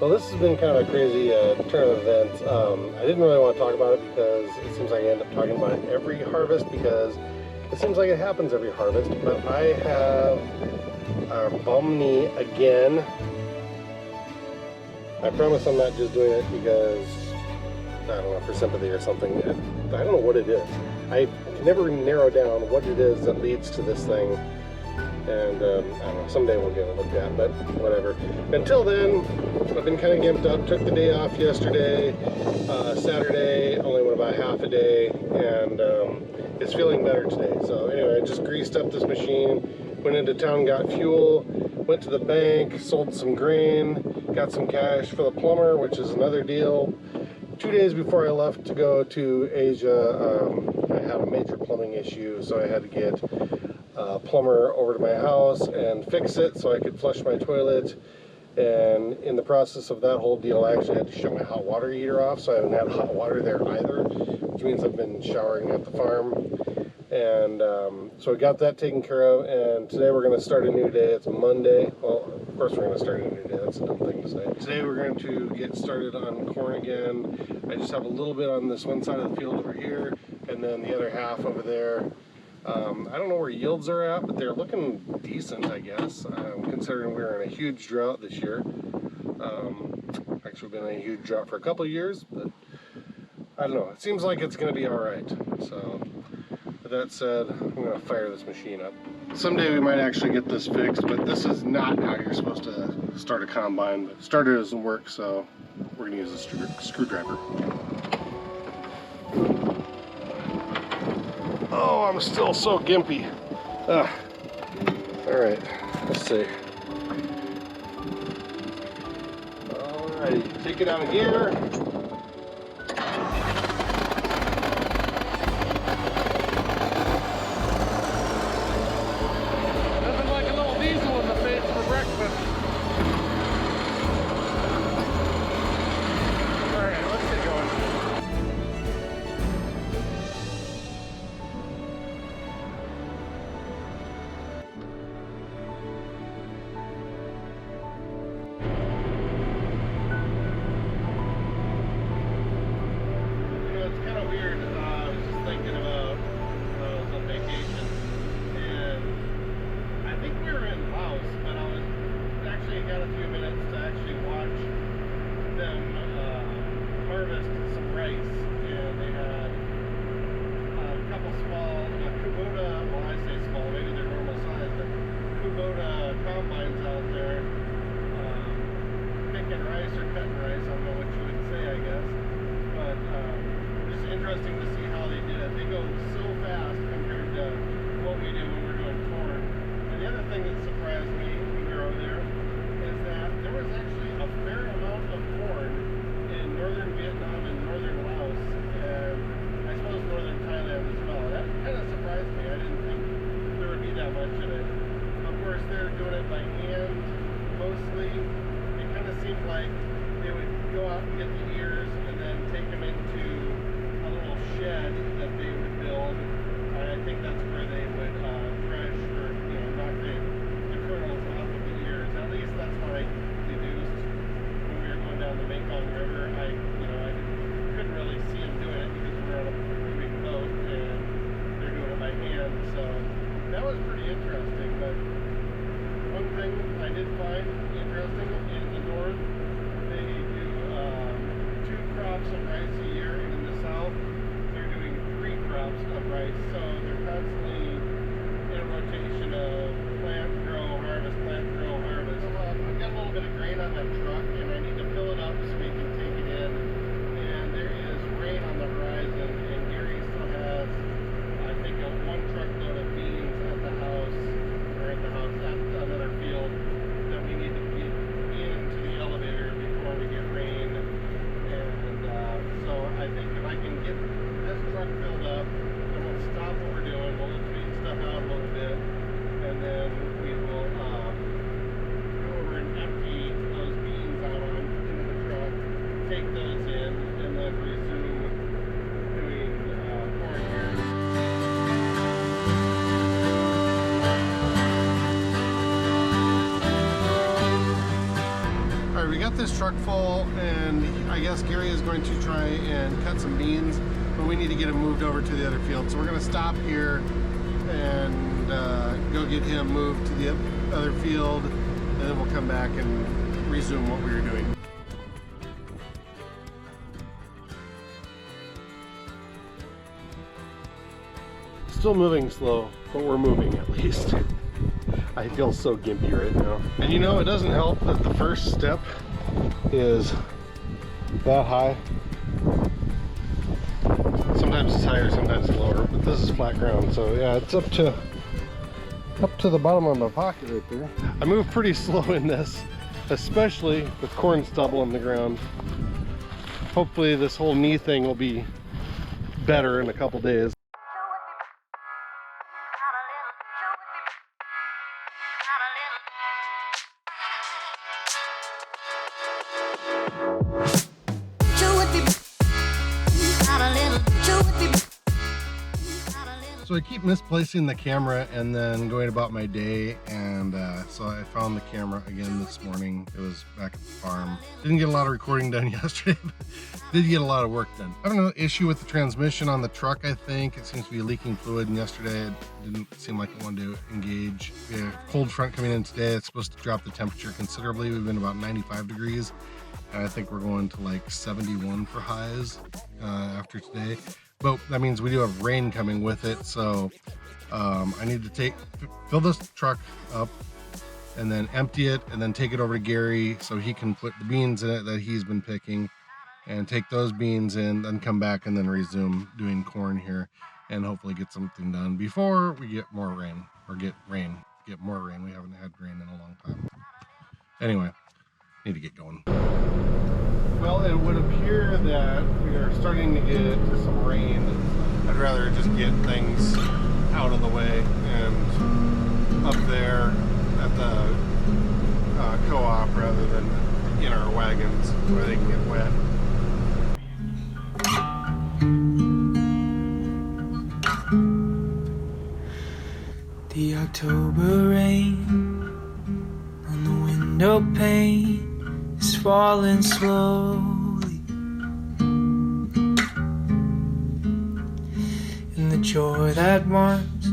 Well, this has been kind of a crazy turn of events. I didn't really want to talk about it because it seems like I end up talking about it every harvest because it seems like it happens every harvest. But I have our bum knee again. I promise I'm not just doing it because, I don't know, for sympathy or something. I don't know what it is. I can never narrow down what it is that leads to this thing. And I don't know, someday we'll get it looked at, but whatever. Until then, I've been kind of gimped up. Took the day off yesterday. Saturday, only went about half a day, and it's feeling better today. So anyway, I just greased up this machine, went into town, got fuel, went to the bank, sold some grain, got some cash for the plumber, which is another deal. 2 days before I left to go to Asia, I had a major plumbing issue, so I had to get a plumber over to my house and fix it so I could flush my toilet. And in the process of that whole deal, I actually had to shut my hot water heater off, so I haven't had hot water there either, which means I've been showering at the farm. And so we got that taken care of, and today we're going to start a new day. It's Monday. Well, of course we're going to start a new day. That's a dumb thing to say. Today we're going to get started on corn again. I just have a little bit on this one side of the field over here, and then the other half over there. I don't know where yields are at, but they're looking decent, I guess, considering we're in a huge drought this year. Actually, we've been in a huge drought for a couple of years, but I don't know. It seems like it's going to be all right. So, with that said, I'm going to fire this machine up. Someday we might actually get this fixed, but this is not how you're supposed to start a combine. The starter doesn't work, so we're going to use a screwdriver. Oh, I'm still so gimpy. Alright, let's see. Alright, take it out of gear. Nothing like a little diesel in the face for breakfast. Alright, let's get going. Combines out there picking rice or cutting rice. I don't know what you would say, I guess, but just interesting to see how they did it. They go so fast compared to what we do when we're doing corn. And the other thing that surprised me when we were over there is that there was actually a fair amount of corn in northern Vietnam and northern Laos, and I suppose northern Thailand as well. That kind of surprised me. I didn't think there would be that much of it. Of course, they're doing it by hand mostly. It kind of seemed like they would go out and get the ears and then take them into a little shed that they would build. I think that's where they would thresh or knock the kernels off of the ears. At least that's what I deduced when we were going down the Mekong River. I couldn't really see them doing it because we were on a moving boat and they're doing it by hand. So that was pretty interesting. But one thing I did find interesting in the north, they do 2 crops of rice a year, and in the south, they're doing 3 crops of rice. So they're constantly in a rotation of plant, grow, harvest, plant, grow, harvest. I've got a little bit of grain on that truck, and I need to fill it up so we can take it in. And there is rain on the horizon, and Gary still has, I think, 1 truckload of beans at the house. At another field that we need to get into the elevator before we get rain. And so I think if I can get this truck filled up, then we'll stop what we're doing. We'll this truck full, and I guess Gary is going to try and cut some beans, but we need to get him moved over to the other field. So we're going to stop here and go get him moved to the other field, and then we'll come back and resume what we were doing. Still moving slow, but we're moving at least. I feel so gimpy right now. And you know, it doesn't help that the first step is that high. Sometimes it's higher, sometimes it's lower, but this is flat ground, so yeah, it's up to the bottom of my pocket right there. I move pretty slow in this, especially with corn stubble in the ground. Hopefully this whole knee thing will be better in a couple days. So I keep misplacing the camera and then going about my day, and so I found the camera again this morning. It was back at the farm. Didn't get a lot of recording done yesterday, but did get a lot of work done. I don't know, issue with the transmission on the truck, I think. It seems to be leaking fluid, and yesterday it didn't seem like it wanted to engage. We have a cold front coming in today. It's supposed to drop the temperature considerably. We've been about 95 degrees, and I think we're going to like 71 for highs after today. But that means we do have rain coming with it, so I need to fill this truck up and then empty it and then take it over to Gary so he can put the beans in it that he's been picking, and take those beans in, then come back and then resume doing corn here and hopefully get something done before we get more rain, or get more rain. We haven't had rain in a long time. Anyway, need to get going. Well, it would appear that we are starting to get some rain. I'd rather just get things out of the way, and up there at the co-op rather than in our wagons where they can get wet. The October rain on the window pane is falling slowly, and the joy that once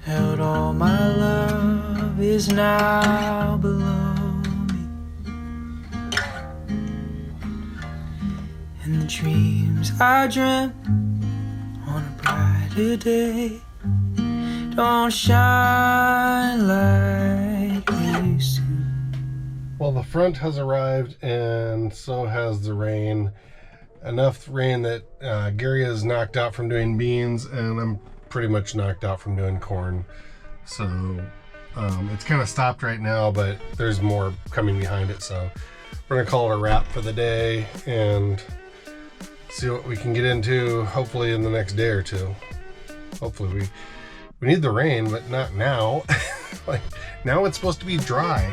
held all my love is now below me, and the dreams I dreamt on a brighter day don't shine like they used to. Well, the front has arrived, and so has the rain. Enough rain that Gary is knocked out from doing beans, and I'm pretty much knocked out from doing corn. So it's kind of stopped right now, but there's more coming behind it. So we're gonna call it a wrap for the day and see what we can get into, hopefully in the next day or two. Hopefully we need the rain, but not now. Like, now it's supposed to be dry.